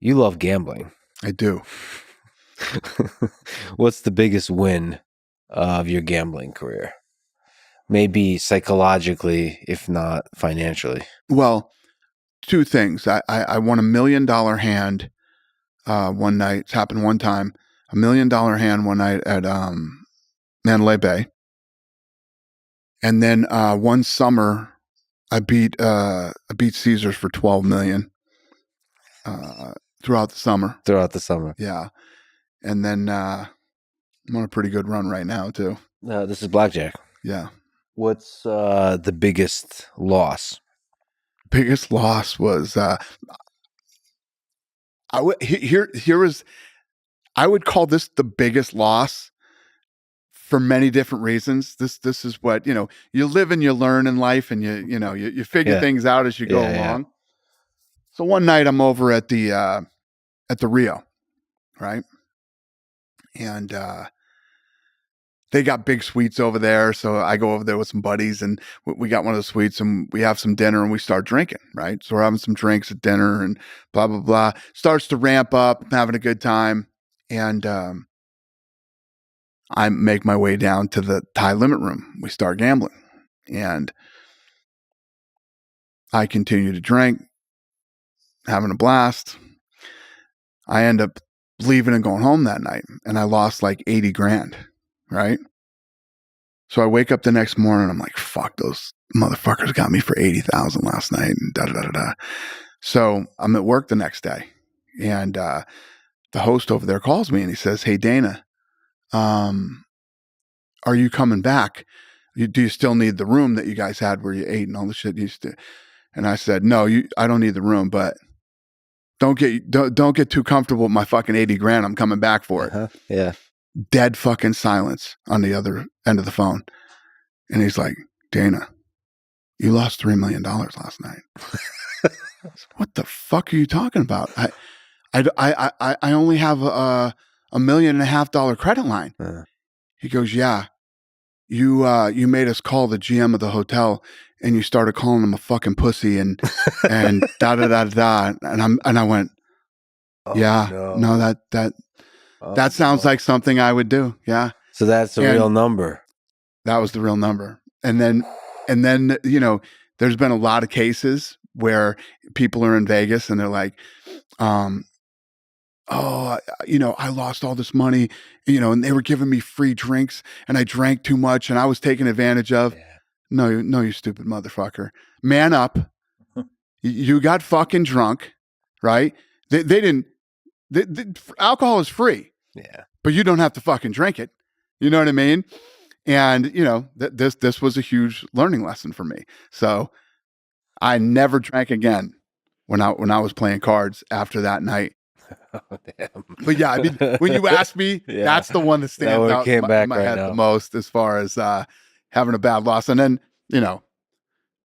You love gambling. I do. What's the biggest win of your gambling career? Maybe psychologically, if not financially. Well, two things. I won $1 million hand one night. It's happened one time. $1 million hand one night at Mandalay Bay. And then one summer, I beat Caesars for $12 million throughout the summer. Throughout the summer. Yeah. And then I'm on a pretty good run right now, too. This is blackjack. Yeah. What's the biggest loss? Biggest loss was I would call this the biggest loss for many different reasons. This is what, you live and you learn in life, and you figure things out as you go along. Yeah. So one night I'm over at the Rio, right? And they got big suites over there. So I go over there with some buddies, and we got one of the suites, and we have some dinner, and we start drinking, right? So we're having some drinks at dinner and blah, blah, blah. Starts to ramp up. I'm having a good time. And I make my way down to the high limit room. We start gambling, and I continue to drink, having a blast. I end up leaving and going home that night, and I lost like 80 grand, right? So I wake up the next morning, I'm like, fuck, those motherfuckers got me for 80,000 last night, and da-da-da-da-da. So I'm at work the next day, and the host over there calls me, and he says, hey, Dana, are you coming back? Do you still need the room that you guys had where you ate and all the shit you used to? And I said, no, I don't need the room, but don't get too comfortable with my fucking 80 grand. I'm coming back for it. Yeah. Dead fucking silence on the other end of the phone. And he's like, Dana, you lost $3 million last night. What the fuck are you talking about? I only have $1.5 million credit line. He goes, yeah, you made us call the GM of the hotel, and you started calling him a fucking pussy and da da da da. And I went, that sounds like something I would do. Yeah. So that's the real number. That was the real number. And then, there's been a lot of cases where people are in Vegas and they're like, I lost all this money, and they were giving me free drinks, and I drank too much, and I was taken advantage of. Yeah. No, you stupid motherfucker. Man up. You got fucking drunk, right? They didn't. Alcohol is free. Yeah. But you don't have to fucking drink it. You know what I mean? And this was a huge learning lesson for me. So I never drank again when I was playing cards after that night. Oh, damn. But yeah, I mean, when you ask me, that's the one that stands out in my head the most as far as having a bad loss. And then,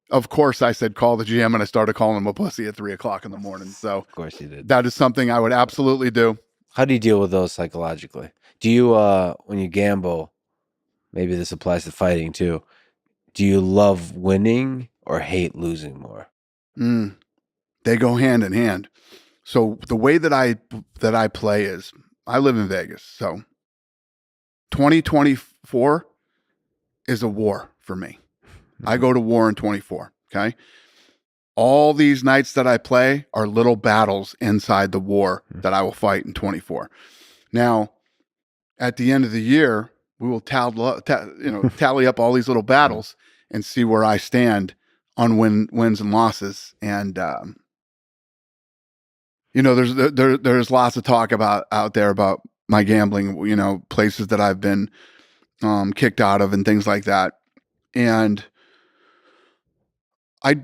of course, I said call the GM, and I started calling him a pussy at 3:00 in the morning. So of course you did. That is something I would absolutely do. How do you deal with those psychologically? Do you, when you gamble, maybe this applies to fighting too, do you love winning or hate losing more? They go hand in hand. So the way that I play is, I live in Vegas. So 2024 is a war for me. I go to war in 24. Okay. All these nights that I play are little battles inside the war that I will fight in 24. Now, at the end of the year, we will tally up all these little battles and see where I stand on wins and losses. And, there's lots of talk out there about my gambling, places that I've been kicked out of and things like that. And I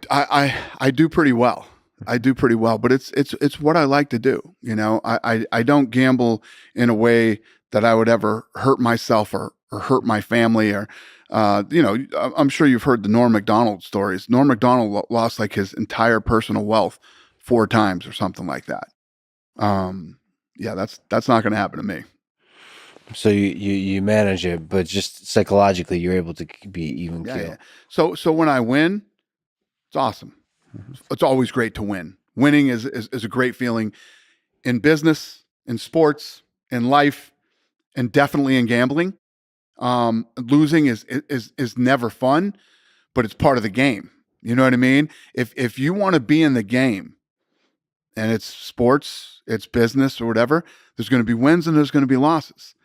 do pretty well. But it's what I like to do. I don't gamble in a way that I would ever hurt myself or hurt my family or, I'm sure you've heard the Norm Macdonald stories. Norm Macdonald lost like his entire personal wealth 4 times or something like that. That's not going to happen to me. So you manage it, but just psychologically, you're able to be even keel. Yeah. So when I win, it's awesome. It's always great to win. Winning is a great feeling. in business, in sports, in life, and definitely in gambling. Losing is never fun, but it's part of the game. You know what I mean? If you want to be in the game, and it's sports, it's business or whatever, there's going to be wins and there's going to be losses,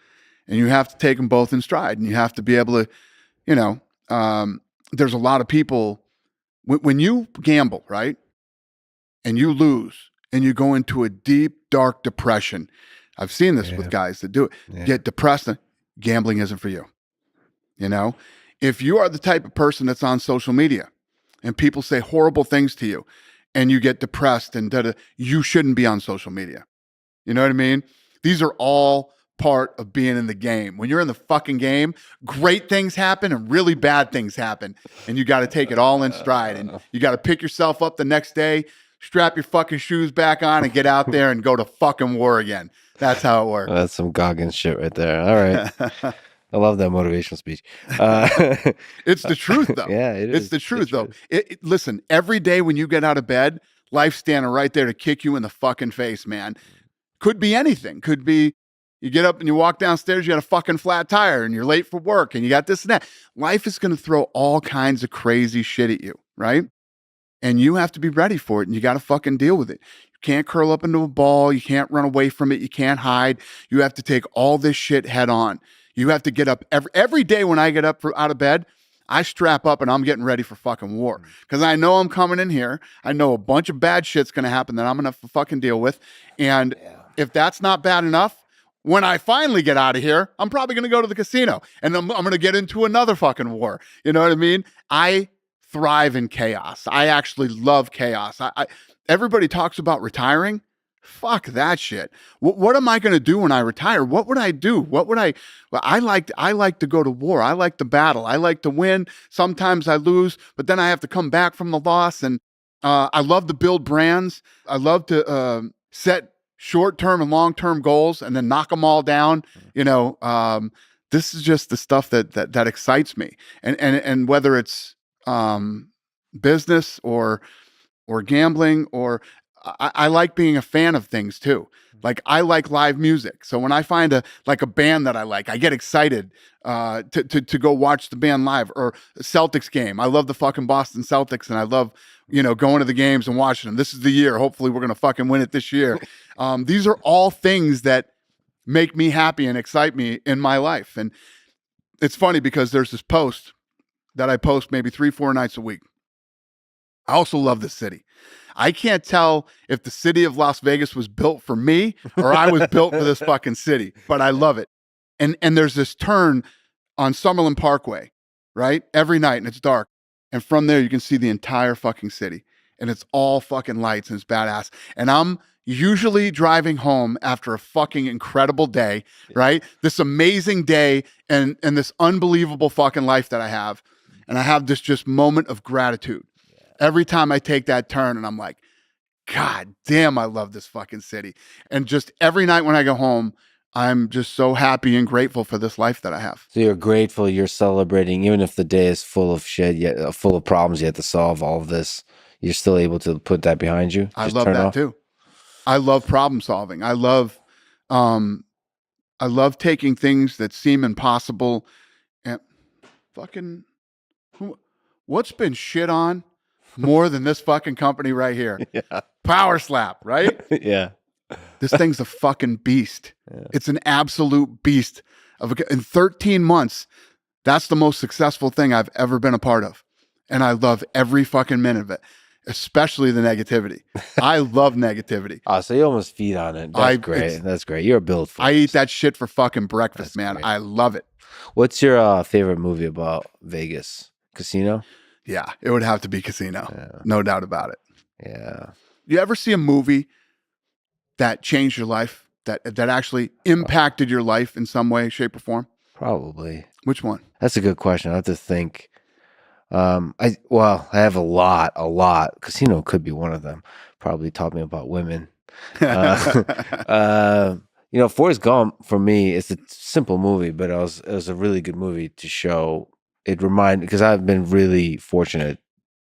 and you have to take them both in stride, and you have to be able to, you know, there's a lot of people when you gamble, right, and you lose, and you go into a deep, dark depression. I've seen this with guys that do it. Get depressed. Gambling isn't for you. You know, if you are the type of person that's on social media and people say horrible things to you and you get depressed and you shouldn't be on social media. You know what I mean? These are all part of being in the game. When you're in the fucking game, great things happen and really bad things happen. And you got to take it all in stride. And you got to pick yourself up the next day, strap your fucking shoes back on and get out there and go to fucking war again. That's how it works. That's some Goggins shit right there. All right. I love that motivational speech. It's the truth, though. Yeah, it is. It's the truth, though. Listen, every day when you get out of bed, life's standing right there to kick you in the fucking face, man. Could be anything. Could be you get up and you walk downstairs, you got a fucking flat tire and you're late for work and you got this and that. Life is going to throw all kinds of crazy shit at you, right? And you have to be ready for it and you got to fucking deal with it. You can't curl up into a ball. You can't run away from it. You can't hide. You have to take all this shit head on. You have to get up every day when I get up out of bed, I strap up and I'm getting ready for fucking war. Because I know I'm coming in here. I know a bunch of bad shit's going to happen that I'm going to have to fucking deal with. And if that's not bad enough, when I finally get out of here, I'm probably going to go to the casino and I'm going to get into another fucking war. You know what I mean? I thrive in chaos. I actually love chaos. Everybody talks about retiring. Fuck that shit. What am I going to do when I retire? What would I do? What would I like to go to war. I like to battle. I like to win. Sometimes I lose, but then I have to come back from the loss. And I love to build brands. I love to set short-term and long-term goals and then knock them all down. You know, this is just the stuff that excites me. And whether it's business or gambling or I like being a fan of things too. Like I like live music. So when I find a band that I like, I get excited to go watch the band live. Or a Celtics game. I love the fucking Boston Celtics and I love, going to the games and watching them. This is the year. Hopefully we're going to fucking win it this year. These are all things that make me happy and excite me in my life. And it's funny because there's this post that I post maybe 3-4 nights a week. I also love the city. I can't tell if the city of Las Vegas was built for me or I was built for this fucking city, but I love it. And there's this turn on Summerlin Parkway, right? Every night and it's dark. And from there you can see the entire fucking city and it's all fucking lights and it's badass. And I'm usually driving home after a fucking incredible day, right? This amazing day and this unbelievable fucking life that I have. And I have this just moment of gratitude. Every time I take that turn and I'm like, God damn, I love this fucking city. And just every night when I go home, I'm just so happy and grateful for this life that I have. So you're grateful, you're celebrating, even if the day is full of shit, yet full of problems, you have to solve all of this. You're still able to put that behind you. I love that too. I love problem solving. I love taking things that seem impossible and fucking what's been shit on more than this fucking company right here. Yeah. Power Slap, right? Yeah. This thing's a fucking beast. Yeah. It's an absolute beast. In 13 months, that's the most successful thing I've ever been a part of. And I love every fucking minute of it, especially the negativity. I love negativity. Oh, so you almost feed on it. That's great. That's great. You're built for it. I eat that shit for fucking breakfast, man. Great. I love it. What's your favorite movie about Vegas? Casino? Yeah, it would have to be Casino. Yeah. No doubt about it. Yeah. You ever see a movie that changed your life, that actually impacted your life in some way, shape, or form? Probably. Which one? That's a good question. I have to think. I have a lot. Casino could be one of them. Probably taught me about women. Forrest Gump for me, it's a simple movie, but it was a really good movie to show. Because I've been really fortunate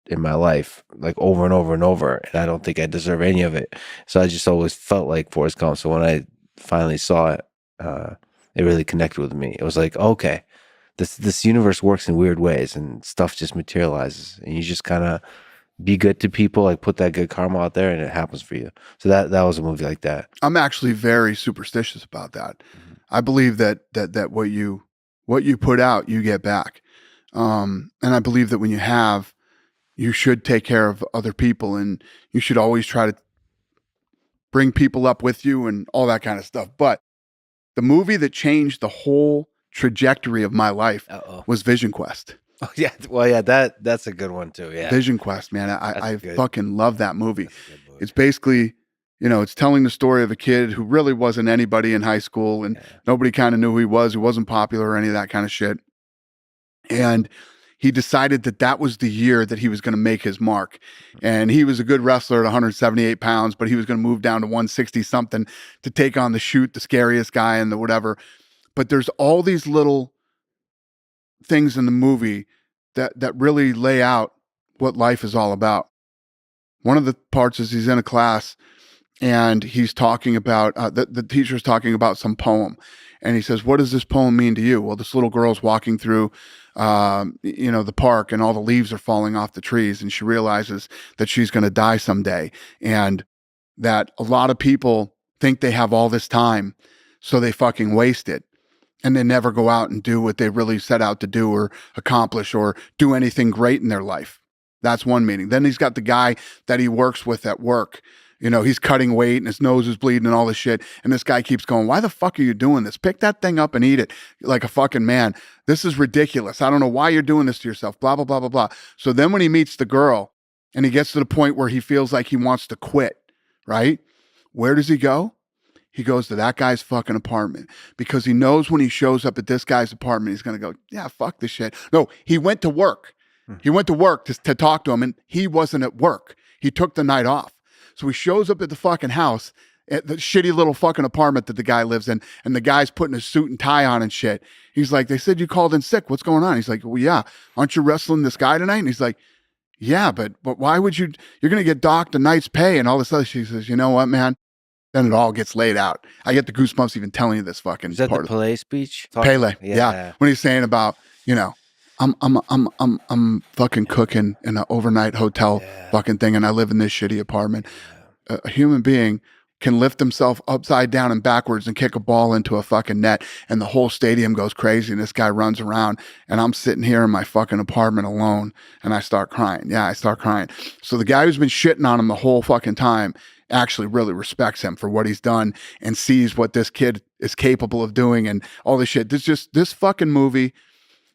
in my life, like over and over and over, and I don't think I deserve any of it. So I just always felt like Forrest Gump. So when I finally saw it, it really connected with me. It was like, okay, this universe works in weird ways, and stuff just materializes, and you just kind of be good to people, like put that good karma out there, and it happens for you. So that was a movie like that. I'm actually very superstitious about that. Mm-hmm. I believe that what you put out, you get back. And I believe that when you should take care of other people, and you should always try to bring people up with you and all that kind of stuff. But the movie that changed the whole trajectory of my life Uh-oh. was Vision Quest. Oh yeah, well yeah, that's a good one too. Yeah, Vision Quest, man. I good. fucking love that movie. That's a good movie. It's basically, it's telling the story of a kid who really wasn't anybody in high school, and nobody kind of knew who he was. He wasn't popular or any of that kind of shit. And he decided that that was the year that he was going to make his mark. And he was a good wrestler at 178 pounds, but he was going to move down to 160 something to take on the Shoot, the scariest guy and the whatever. But there's all these little things in the movie that really lay out what life is all about. One of the parts is he's in a class and he's talking about, the teacher's talking about some poem. And he says, what does this poem mean to you? Well, this little girl's walking through, the park, and all the leaves are falling off the trees. And she realizes that she's going to die someday. And that a lot of people think they have all this time, so they fucking waste it. And they never go out and do what they really set out to do or accomplish or do anything great in their life. That's one meaning. Then he's got the guy that he works with at work. He's cutting weight and his nose is bleeding and all this shit. And this guy keeps going, why the fuck are you doing this? Pick that thing up and eat it like a fucking man. This is ridiculous. I don't know why you're doing this to yourself, blah, blah, blah, blah, blah. So then when he meets the girl and he gets to the point where he feels like he wants to quit, right? Where does he go? He goes to that guy's fucking apartment, because he knows when he shows up at this guy's apartment, he's going to go, yeah, fuck this shit. No, he went to work. He went to work to talk to him, and he wasn't at work. He took the night off. So he shows up at the fucking house, at the shitty little fucking apartment that the guy lives in, and the guy's putting a suit and tie on and shit. He's like, they said you called in sick. What's going on? He's like, well, yeah. Aren't you wrestling this guy tonight? And he's like, yeah, but why would you're going to get docked a night's pay and all this other shit. He says, you know what, man? Then it all gets laid out. I get the goosebumps even telling you this fucking Is that part the Pele speech? Pele, yeah. When he's saying about, I'm fucking cooking in an overnight hotel fucking thing, and I live in this shitty apartment. A human being can lift himself upside down and backwards and kick a ball into a fucking net, and the whole stadium goes crazy, and this guy runs around, and I'm sitting here in my fucking apartment alone, and I start crying. Yeah, I start crying. So the guy who's been shitting on him the whole fucking time actually really respects him for what he's done and sees what this kid is capable of doing and all this shit. This fucking movie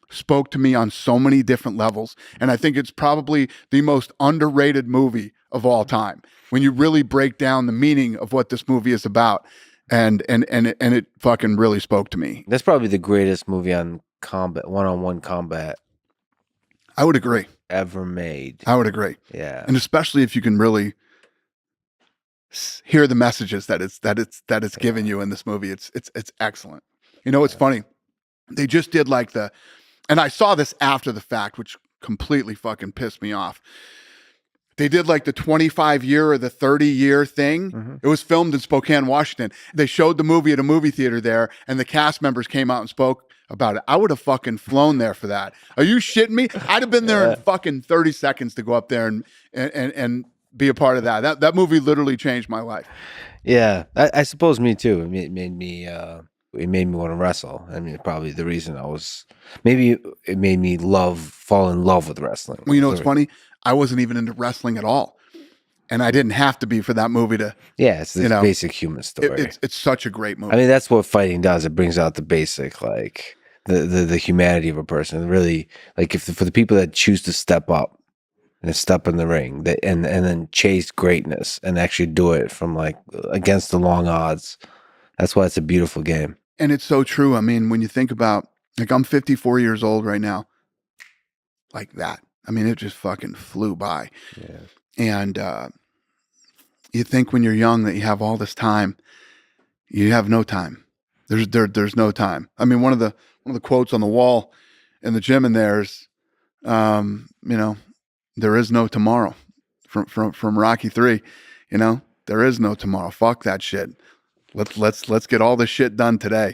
spoke to me on so many different levels. And I think it's probably the most underrated movie of all time when you really break down the meaning of what this movie is about. And it fucking really spoke to me. That's probably the greatest movie on combat, one-on-one combat. I would agree. Ever made. I would agree. Yeah. And especially if you can really hear the messages that it's given you in this movie. It's excellent. It's funny. They just did and I saw this after the fact, which completely fucking pissed me off. They did the 25-year or the 30-year thing. Mm-hmm. It was filmed in Spokane, Washington. They showed the movie at a movie theater there, and the cast members came out and spoke about it. I would have fucking flown there for that. Are you shitting me? I'd have been there in fucking 30 seconds to go up there and be a part of that. That movie literally changed my life. Yeah, I suppose me too. It made me want to wrestle. I mean, probably the reason maybe it made me fall in love with wrestling. Well, it's funny. I wasn't even into wrestling at all, and I didn't have to be for that movie to. Yeah, it's this basic human story. It's such a great movie. I mean, that's what fighting does. It brings out the basic, the humanity of a person. Really, for the people that choose to step up and step in the ring, and then chase greatness and actually do it from against the long odds. That's why it's a beautiful game. And it's so true. I mean, when you think about, I'm 54 years old right now, like that. I mean, it just fucking flew by. Yeah. And you think when you're young that you have all this time, you have no time. There's no time. I mean, one of the quotes on the wall in the gym in there is, there is no tomorrow. From Rocky 3, there is no tomorrow. Fuck that shit. Let's get all this shit done today.